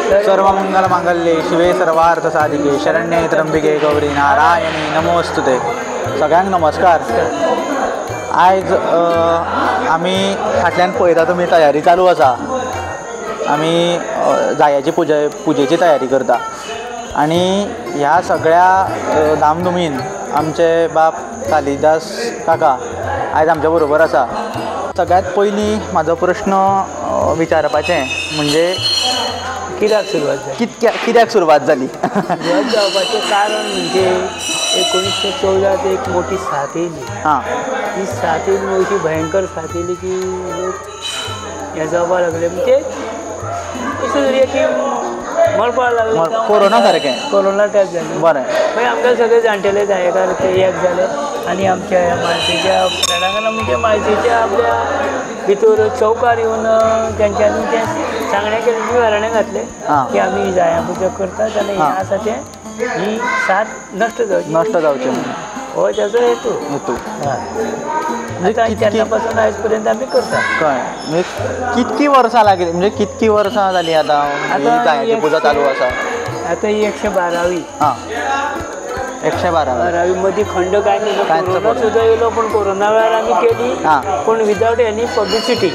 सर्वमंगल मांगल्ये शिवे सर्वार्थ साधिके शरण्ये त्र्यंबिके गौरी नारायणी नमोस्तुते. सगळ्यांक नमस्कार. आयज आमी फाटल्यान पळयता तुमी तयारी चालू आसा. आमी जायाची पुजेची तयारी करता आनी ह्या सगळ्या धामधुमीन आमचे बाप कालिदास काका आयज आमच्या बरोबर आसा. सगळ्यात पयलीं म्हाजो प्रश्न विचारपाचें म्हणजे कित्याक सुरवात जाली, कित्याक सुरवात जाली? सुरवात जावपाचें कारण म्हणजे 1914 एक मोठी साथ येयली. ही साथ येयली, अशी भयंकर साथ येयली की लोक हे जावपाक लागले. म्हणजे अशें जालें की मरपाक लागले. कोरोना सारकें, कोरोना टायप जालें. बरें. मागीर आमकां सगळे जाणटेले जायेकार ते एक जाले आनी आमच्या म्हाळशेच्या फ्रेंडांक म्हणजे म्हाळशेच्या आपल्या भितर चौकार येवन तेंच्यांनी तें सांगणें केलें, निवारणे घातलें की आमी जाया पुजा करतात आनी हें आसा तें ही साथ नश्ट जावची हो तेजो हेतू. तेन्ना पासून आयज पर्यंत आमी करता. कळ्ळें. कितकी वर्सां लागली, म्हणजे कितकी वर्सां जालीं आतां जायाची पुजा चालू आसा? आतां ही 112वी. 112वी मदीं खंड कांय न्ही. कोरोना सुद्दां येयलो पूण कोरोना वेळार आमी केली पूण विदावट एनी पब्लिसिटी.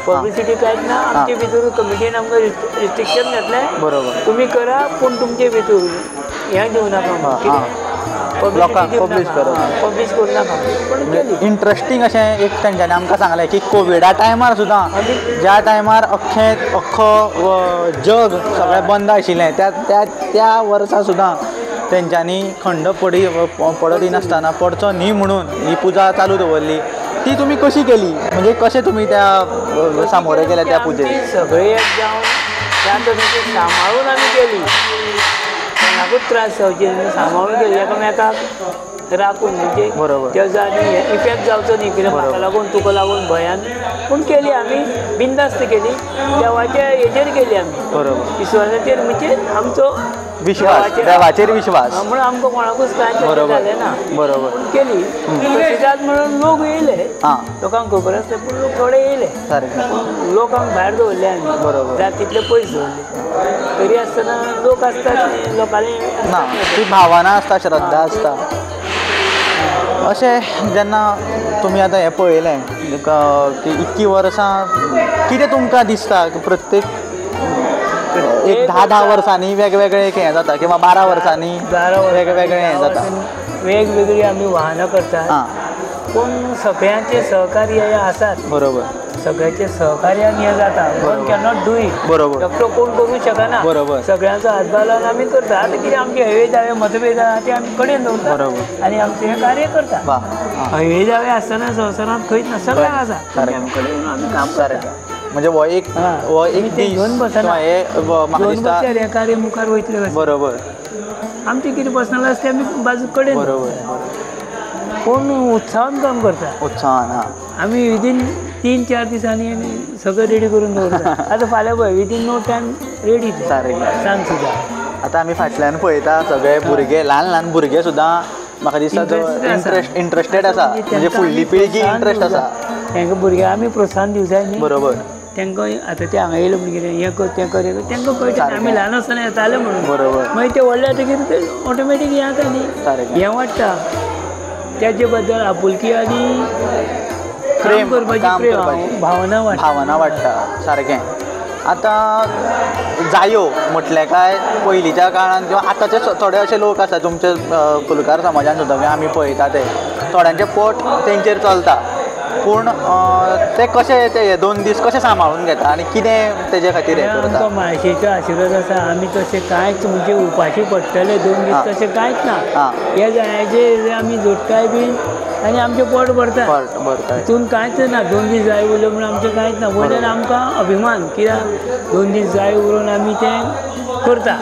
पब्लिसिटी कांयच ना. आमचे भितर कमिटीन आमकां रिस्ट्रिक्शन घातलें. बरोबर. तुमी करा पूण तुमचे भितर हें दिवं नाका, लोकांक पब्लीश करूं नाका. इंट्रस्टींग अशें एक तेंच्यांनी आमकां सांगलें की कोविडा टायमार सुद्दां ज्या टायमार अख्खो जग सगळें बंद आशिल्लें त्या वर्सा सुद्दां तेंच्यांनी खंड पडत नासतना पडचो न्ही म्हणून ही पुजा चालू दवरली. ती तुमी कशी केली, म्हणजे कशें तुमी त्या सामोरे गेले त्या पुजेक? सगळे एक जावन त्या तरेची सांबाळून आमी केली. कोणाकूच त्रास जावचे न्ही, सांबाळून केली एकामेकाक राखून. म्हणजे बरोबर तेजो आनी इफेक्ट जावचो न्ही कित्याक म्हाका लागून तुका लागून भयान. पूण केली आमी बिंदास्त केली. देवाच्या हेजेर केली आमी. बरोबर. विश्वासाचेर म्हणजे आमचो विश्वास, देवाचेर विश्वास म्हणून आमकां कोणाकूच कांय जालें ना. बरोबर. केली प्रसिद्धात म्हणून लोक येयले. लोकांक खबर आसलें पूण लोक थोडे येयले. लोकांक भायर दवरले आमी. बरोबर. जाय तितले पयस दवरले. तरी आसतना लोक आसतात, लोकांनी ना ती भावना आसता, श्रद्धा आसता. अशें जेन्ना तुमी आतां हें पळयलें की इतकी वर्सां कितें तुमकां दिसता की प्रत्येक एक 10 वर्सांनी वेगवेगळे एक हें जाता किंवा 12 वर्सांनी वेगवेगळें हें जाता? वेगवेगळी आमी वाहनां करतात पूण सगळ्यांचे सहकार्य हे आसात. बरोबर. सगळ्यांचे सहकार्यान हें जाता. One cannot do it. बरोबर. एकटो कोण करूं शकना. बरोबर. सगळ्यांचो हातभार लावन आमी करता. आतां कितें आमचे हवे जावे मतभेद आसा ते आमी कडेन दवरता. बरोबर. आनी आमचें हें कार्य करता. हवे जावे आसतना संवसारांत खंयच ना, सगळ्यांक आसा. आमी कडेन आमी काम करता. म्हणजे हो एक घेवन बसना. हें कार्य मुखार वयतलें. बरोबर. आमचें कितें पर्सनल आसा तें आमी बाजू कडेन. बरोबर. पूण उत्साहान काम करता. उत्साहान आमी विदीन 3-4 दिसांनी सगळें रेडी करून दवरता. आतां फाल्यां पळय विदीन नो टायम रेडी सांग सुद्दां. आतां आमी फाटल्यान पळयता सगळे भुरगे, ल्हान भुरगे सुद्दां म्हाका दिसता इंट्रस्टेड आसा. म्हणजे फुडली पिळगी इंट्रस्ट आसा. तांकां भुरग्यांक आमी प्रोत्साहन दिवं जाय न्ही. बरोबर. तांकां आतां ते हांगा येयले म्हणजे कितें हें कर तें कर तांकां कळटा. आमी ल्हान आसतना येताले म्हणून. बरोबर. मागीर ते व्हडले जातकीर ते ऑटोमॅटीक हें जाता न्ही. हें वाडटा. तेजे बद्दल आपुलकी आनी प्रेम करपाची भावना वाडटा. सारकें. आतां जायो म्हटलें काय पयलींच्या काळान किंवा आतांचे थोडे अशे लोक आसा तुमचे फुलकार समाजान सुद्दां आमी पळयता ते थोड्यांचें पोट तेंचेर चलता. पूण ते कशें ते 2 दीस कशें सांबाळून घेता आनी कितें तेजे खातीर हें करता? आमकां म्हाळशेचो आशिर्वाद आसा. आमी तशें कांयच म्हणजे उपाशी पडटले 2 दीस तशें कांयच ना. हे जायाचे आमी जोडटाय बीन आनी आमचें पोट भरता. तितून कांयच ना. 2 दीस जाय उरले म्हणून आमचें कांयच ना. वयल्यान आमकां अभिमान कित्याक 2 दीस जाय उरून आमी तें करता.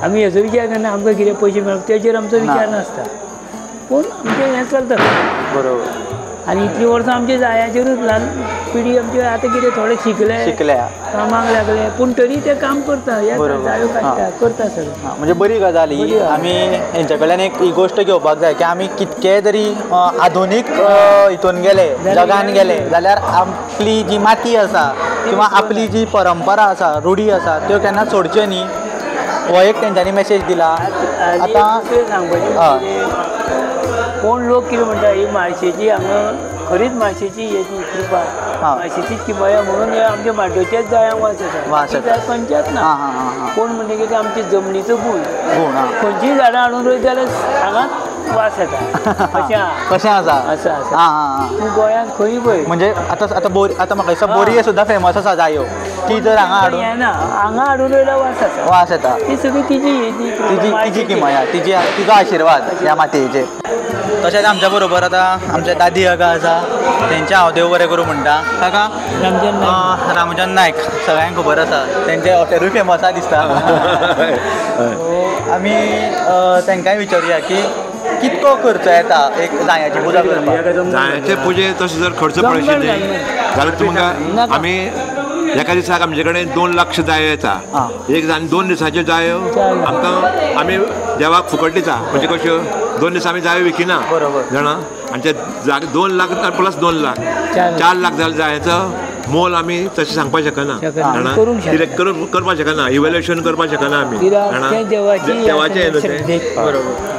आमी हेजो विचार करना आमकां कितें पयशे मेळप तेजेर आमचो विचार नासता. पूण आमचें हें चलता. बरोबर. आनी इतलीं वर्सां आमच्या जायाचेरूच पिढी आमची आतां कितें थोडे शिकल्या कामाक लागले पूण तरी ते काम करता बरोबर. जायो काडटा करता सगळें. हां, म्हणजे बरी गजाल ही. आमी हेंच्या कडल्यान एक ही गोश्ट घेवपाक जाय की आमी कितके तरी आधुनीक हितून गेले जगान गेले जाल्यार आपली जी माती आसा किंवा आपली जी परंपरा आसा रुढी आसा त्यो केन्ना सोडच्यो न्ही. हो एक तेंच्यांनी मेसेज दिला. आतां सांगपाचें कोण लोक कितें म्हणटा ही म्हाळशेची हांगा खरीच म्हाळशेची हेची कृपा म्हाळशेचीच किमया म्हणून हे आमच्या माटोवच्याच जायांक वास येता खंयच्याच ना. कोण म्हणटा की आमच्या जमनीचो गूण खंयचीय झाडां हाडून रोयत जाल्यार हांगाच वास येता कशें आसा. तूं गोंयांत खंय पळय म्हणजे आतां म्हाका दिसता बोरये सुद्दां फेमस आसा जायो ती जर हांगा हाडून हांगा हाडून रोयल्यार वास येता ती सगळी तिजी किमया तिजो आशिर्वाद ह्या मातयेचेर. तशेंच आमच्या बरोबर आतां आमचे दादी काका आसा तेंचे हांव देव बरें करूं म्हणटा. काका रामचंद्र नायक सगळ्यांक खबर आसा तेंचे हॉटेलूय फेमस आसा दिसता. आमी तेंकांय विचारुया की कितको खर्च येता एक जायाची पुजा करपाक. जायाचे पुजे तशें जर खर्च पळयशी जाल्यार तुमकां आमी एका दिसाक आमचे कडेन 2 लाख जायो येता. एक 2 दिसाच्यो जायो आमकां आमी देवाक फुकट दिता. म्हणजे कश्यो 2 दीस आमी जायो विकिना जाणा आनी ते 2 लाख प्लस 2 लाख 4 लाख जाल्या जायाचो मोल आमी तशें सांगपाक शकना जाणा कितें करपाक शकना इवॅल्युएशन करपाक शकना आमी जाणा देवाचें हें न्हू तें. बरोबर.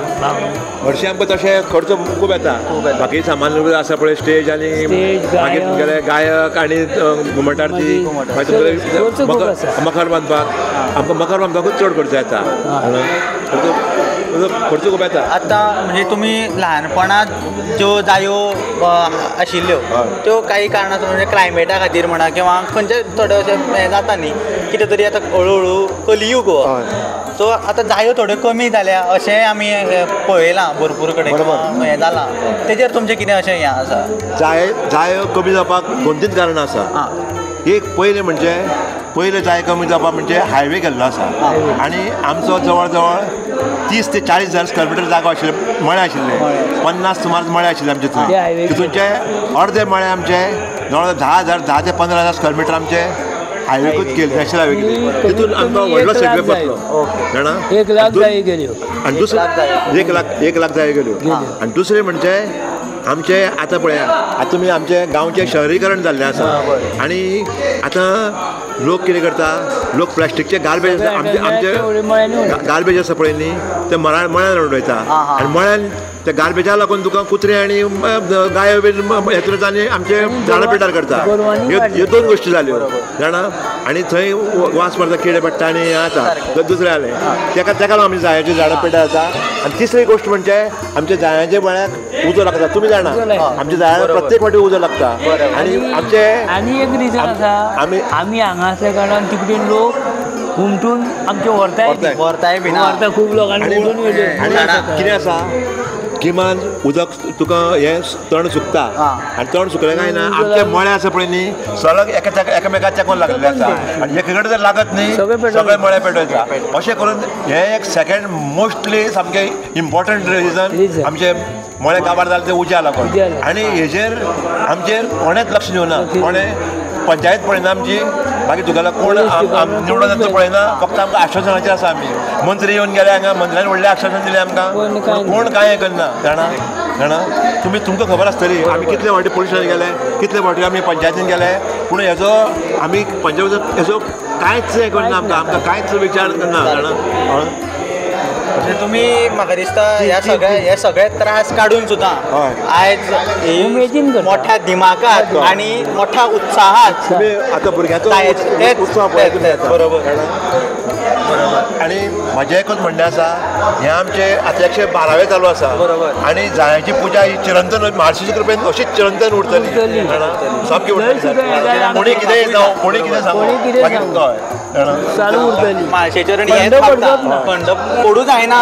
हरशीं आमकां तशें खर्च खूब येता. बाकी सामान आसा पळय स्टेज आनी मागीर तुमगेले गायक आनी घुमट आरती मखर बांदपाक आमकां मखर बांदपाकूच चड खर्च येता. खर्च खूब येता. आतां म्हणजे तुमी ल्हानपणांत ज्यो जायो आशिल्ल्यो त्यो काही कारणांतून म्हणजे क्लायमेटा खातीर म्हणा किंवा खंयचे थोडे अशें हें जाता न्ही कितें तरी आतां हळू कलियूग हो. सो आतां जायो थोड्यो कमी जाल्या अशें आमी पळयलां भरपूर कडेन हें जालां. तेजेर तुमचें कितें अशें हें आसा. जायो कमी जावपाक 2-3 कारणां आसा. एक पयलें जाय कमी जावपाक म्हणजे हायवे केल्लो आसा आनी आमचो जवळ जवळ 30 ते 40 हजार स्क्वेअर मिटर जागो आशिल्ले मळे आशिल्ले 50 सुमार मळे आशिल्ले आमचे थंय. तितूंचे अर्दे मळे आमचे जवळ 10 ते 15,000 स्क्वेअर मिटर आमचे हायवेकूच केले नॅशनल हायवे केले. तितून आमकां व्हडलो सेगवे पडलो जाणा 1 लाख जायो गेल्यो आनी दुसरें 1 लाख जायो गेल्यो. आनी दुसरें म्हणजे आमचे आतां पळया आतां तुमी आमचे गांवचें शहरीकरण जाल्लें आसा आनी आतां लोक कितें करता लोक प्लास्टीकचे गार्बेज आमचे गार्बेज आसा पळय न्ही ते मळ्यान उडयता आनी मळ्यान त्या गार्बेजा लागून तुका कुत्रे आनी गायो बीन येतून आनी आमचे झाडां पिड्डार करता. ह्यो 2 गोश्टी जाल्यो जाणा आनी थंय वास मारता किडे पडटा आनी हें जाता दुसरें जालें तेका लागून आमची जायाची झाडां पिड्डार जाता. आनी तिसरी गोश्ट म्हणजे आमच्या जायाचे मळ्याक उजो लागता. तुमी जाणा आमच्या जायाक प्रत्येक फावटी उजो लागता आनी आमचे आनी एक रिजन आसा आमी हांगा आसल्या कारणान तिकडेन लोक हुमटून आमचे व्हरताय बीन खूब लोकांनी कितें आसा किमान उदक तुका हें तण सुकता आनी तण सुकलें काय ना आमचे मळे आसा पळय न्ही सलग एकामेकाक तेकोन लागलेले आसा आनी एके कडेन जर लागत न्ही सगळे मळे पेटयता. अशें करून हें एक सेकेंड मोस्टली सामकें इम्पॉर्टंट रिजन आमचे मळे काबार जाले ते उज्या लागून. आनी हेजेर आमचेर कोणेंच लक्ष दिवना. कोणें पंचायत पळयना आमची मागीर तुगेलो कोण निवडून येता तो पळयना. फक्त आमकां आश्वासनाचेर आसा आमी मंत्री येवन गेले हांगा मंत्र्यान व्हडलें आश्वासन दिलें आमकां कोण कांय हें करना जाणा तुमकां खबर आसतली आमी कितले फावटी पुलीस स्टेशन गेले कितले फावटी आमी पंचायतीन गेले पूण हेजो आमी पंचायत हेजो कांयच हें करना आमकां कांयच विचार करना जाणा. म्हणजे तुमी म्हाका दिसता हे सगळे त्रास काडून सुद्दां आयज मोठ्या दिमागात आनी मोठ्या उत्साहात आतां भुरग्यांचो उत्सव बरोबर आनी म्हजें एकूच म्हणणें आसा हें आमचें आतां 112वें चालू आसा बरोबर आनी जायाची पुजा ही चिरंतन म्हाळशेच्या कृपेन अशीच चिरंतन उरतली सामकी उरतली. कोणी कितेंय जावं कोणी कितें सांगू चालू उरतली म्हाळशेचेर खंड पडूच जायना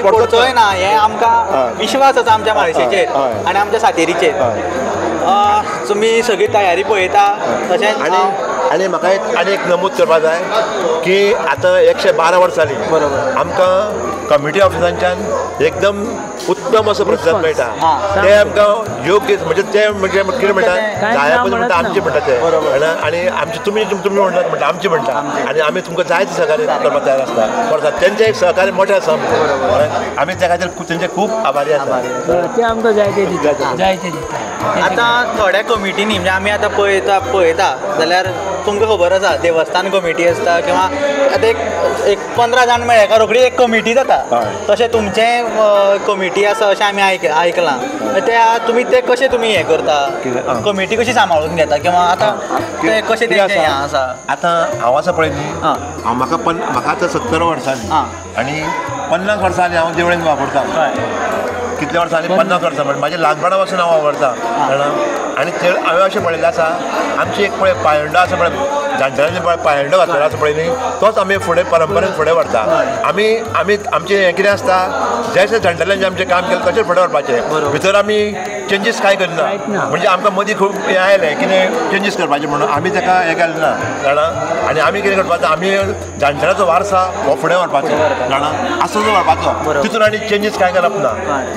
पडचोय ना हें आमकां विश्वास आसा आमच्या म्हाळशेचेर आनी आमच्या सातेरीचेर. तुमी सगळी तयारी पळयता तशेंच आनी म्हाका आनी एक नमूद करपाक जाय की आतां 112 वर्सां जालीं बरोबर आमकां कमिटी ऑफिसांच्यान एकदम उत्तम असो प्रतिसाद मेळटा ते आमकां योग्य म्हणजे ते म्हणजे कितें म्हणटा जाया पयलीं म्हणटा आमचे म्हणटा ते आनी आमचे तुमी म्हणटा आमचे म्हणटा आनी आमी तुमकां जाय ते सहकार्य करपाक तयार आसता करतात तेंचें एक सहकार्य मोठें आसा आमी त्या खातीर तेंचे खूब आभारी आसा ते आमकां जाय ते दिता जाय ते दिता आतां थोड्या कमिटीनी म्हणजे आमी आतां पळयता जाल्यार तुमकां खबर आसा देवस्थान कमिटी आसता किंवा आतां एक 15 जाण मेळ्ळे का रोखडी एक कमिटी जाता तशें तुमचें कमिटी आसा अशें आमी आयकलां तुमी ते कशें तुमी हें करता कमिटी कशी सांबाळून घेता किंवा आतां ते कशें तेंचें हें आसा आतां हांव आसा पळय न्ही म्हाका आतां 70 वर्सांनी आनी 50 वर्सांनी हांव देवळेन वापरता कितल्या वर्सांनी 50 वर्सां म्हणजे म्हाज्या ल्हानपणा पासून हांव वापरता आनी हांवें अशें पळयलें आसा आमची एक पळय पायंडो आसा पळय जाणटेल्यांनी पळय पायंडो घातलेलो आसा पळय न्ही तोच आमी फुडें परंपरेन फुडें व्हरता आमी आमचें हें कितें आसता जशें जाणटेल्यांनी आमचें काम केलें तशेंच फुडें व्हरपाचें भितर आमी चेंजीस कांय करना म्हणजे आमकां मदीं खूब हें आयलें कितें चेंजीस करपाचें म्हणून आमी ताका हें केलें ना जाणा आनी आमी कितें करपाचें आमी जाणटेल्यांचो वारसा हो फुडें व्हरपाचो जाणा आसो जो व्हरपाचो तितून आनी चेंजीस कांय करप ना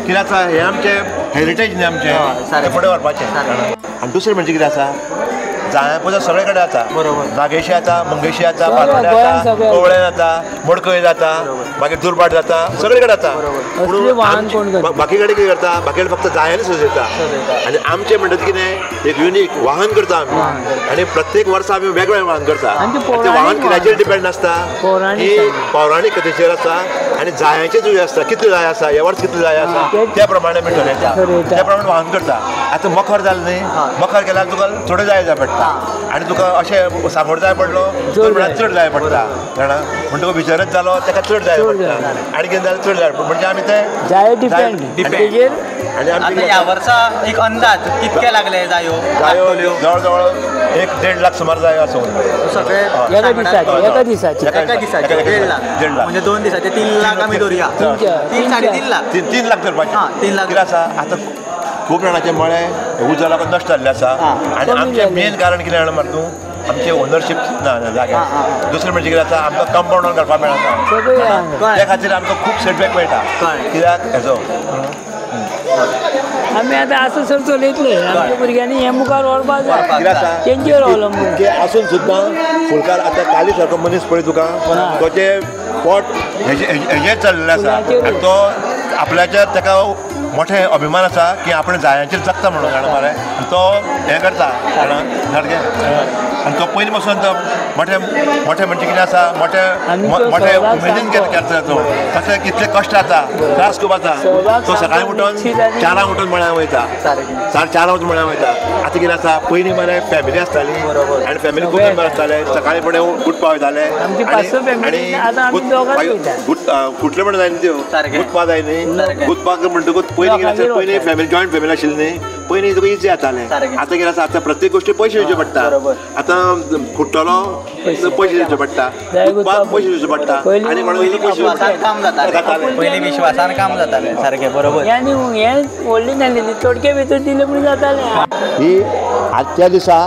कितें आसा हें आमचें हेरिटेज न्ही आमचें फुडें व्हरपाचें आनी दुसरें म्हणजे कितें आसा जाया पुजा सगळे कडेन जाता नागेशी जाता मंगेशी जाता बालवडे जाता कवळें जाता मडकय जाता मागीर दुर्बाट जाता सगळे कडेन जाता पूण बाकी कडेन कितें करता बाकी कडेन फक्त जायांनी सजयता आनी आमचें म्हणटा कितें एक युनीक वाहन करता आमी आनी प्रत्येक वर्सा आमी वेगवेगळें वाहन करता तें वाहन कित्याचेर डिपेंड आसता ही पौराणीक कथेचेर आसता आनी जायांचें जुळी आसता कितले जाय आसा हे वर्स कितले जाय आसा त्या प्रमाणे आमी ठरयता त्या प्रमाणे वाहन करता आतां मखर जालें न्ही मखर केल्यार तुका थोडे जाय पडटा आनी तुका अशें सांगोड जाय पडलो म्हळ्यार चड जाय पडटा जाणा म्हणटकूच तुका भितरच जालो ताका चड जाय पडटा आनी कितें जाल्यार चड जाय पडटा म्हणजे आमी तें जाय डिपेंड आनी आमी ह्या वर्सा एक अंदाज कितके लागले जायो जवळ जवळ 1-1.5 लाख सुमार जायो आसूं सगळे एका दिसाचे 1.5 लाख म्हणजे 2 दिसाचे 3 लाख आमी धरुया 3-3.5 लाख 3 लाख धरपाचे 3 लाख कितें आसा आतां खूब जाणांचे मळे उजो लागून नश्ट जाल्ले आसा आनी आमचें मेन कारण कितें जाणा मरे तूं आमचें ओनरशीप ना जाग्यार दुसरें म्हणजे कितें आसा आमकां कंपाउंडान घालपाक मेळना त्या खातीर आमकां खूब सेटबॅक मेळटा कित्याक हेजो आमी आतां आसूं सर चलयतले आमच्या भुरग्यांनी हें मुखार व्हरपाक जाय तेंचेर अवलंबून ते आसून सुद्दां फुलकार आतां काली सारको मनीस पळय तुका तोचे पोट हेजेर चल्लेलें आसा आनी तो आपल्याच्या ताका मोठे अभिमान आसा की आपण जायांचेर जगता म्हणून जाणा मरे तो हें करता जाणा सारकें आनी तो पयलीं पासून तो मोठे म्हणजे कितें आसा मोठे उमेदीन करता तो तशें कितले कश्ट जाता त्रास खूब जाता तो सकाळीं उठून 4 उठून मळ्यार वयता 4:30 वचून मळ्यार वयता आतां कितें आसा पयलीं मरे फॅमिली आसताली आनी फॅमिली खूब मेंबर आसताले सकाळीं फुडें उठपा वयताले कुठले म्हण जाय न्ही त्यो उठपा जाय न्ही उठपाक म्हणटकूच पयलीं फॅमिली जॉयंट फॅमिली आशिल्ली न्ही पयलीं तुका इजी जातालें आतां कितें आसा आतां प्रत्येक गोश्टी पयशे दिवचे पडटा आतां फुट्टलो पयशे दिवचे पडटा उठपाक पयशे दिवचे पडटा आनी म्हणून विश्वासान काम जातालें पयलीं विश्वासान काम जातालें सारकें बरोबर आनी हें व्हडली नासलेली तोडके भितर दिले म्हण जातालें ही आजच्या दिसा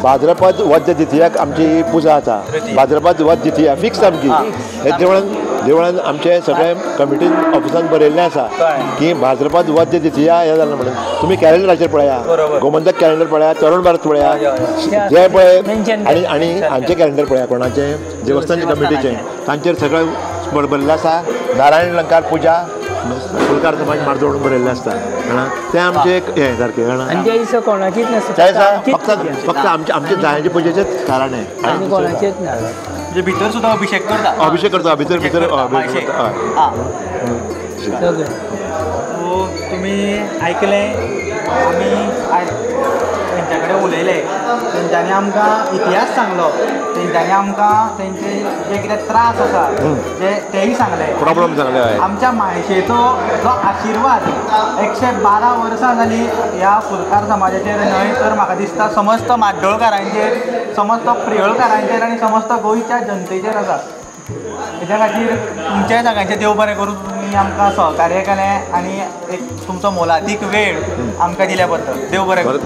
भाद्रपद वद्य दितयाक आमची ही पुजा जाता भाद्रपद वद्य दितया फिक्स सामकी हे देवळान आमचे सगळे कमिटी ऑफिसान बरयल्लें आसा की भाद्रपद वद्य दितया हें जालें म्हणून तुमी कॅलेंडराचेर पळया गोमंतक कॅलेंडर पळया तरुण भारत पळया जे पळय आनी हांचे कॅलेंडर पळया कोणाचें देवस्थानचे कमिटीचें तांचेर सगळें बरयल्लें आसा नारायण अलंकार पुजा फुलकार समाज मार्दोळून बरयल्लें आसता जाणा तें आमचें एक हें सारकें जाणा आनी त्या दिसा कोणाचीच नासता त्या दिसा फक्त आमचे जायांचे पुजेचेंच कारण हें आनी कोणाचेच ना म्हणजे भितर सुद्दां अभिषेक करता भितर सगळें तुमी आयकलें आमी तेंच्या कडेन उलयले तेंच्यांनी आमकां इतिहास सांगलो तेंच्यांनी आमकां तेंचे जे कितें त्रास आसा तेय सांगले प्रॉब्लेम सांगले आमच्या मायशेचो जो आशिर्वाद 112 वर्सां जालीं ह्या फुलकार समाजाचेर न्हय तर म्हाका दिसता समस्त माड्डोळकारांचेर समस्त प्रियळकारांचेर आनी समस्त गोंयच्या जनतेचेर आसा तेच्या खातीर तुमच्याय सगळ्यांचें देव बरें करूं तुमी आमकां सहकार्य केलें आनी एक तुमचो मोलादीक वेळ आमकां दिल्या बद्दल देव बरें करूं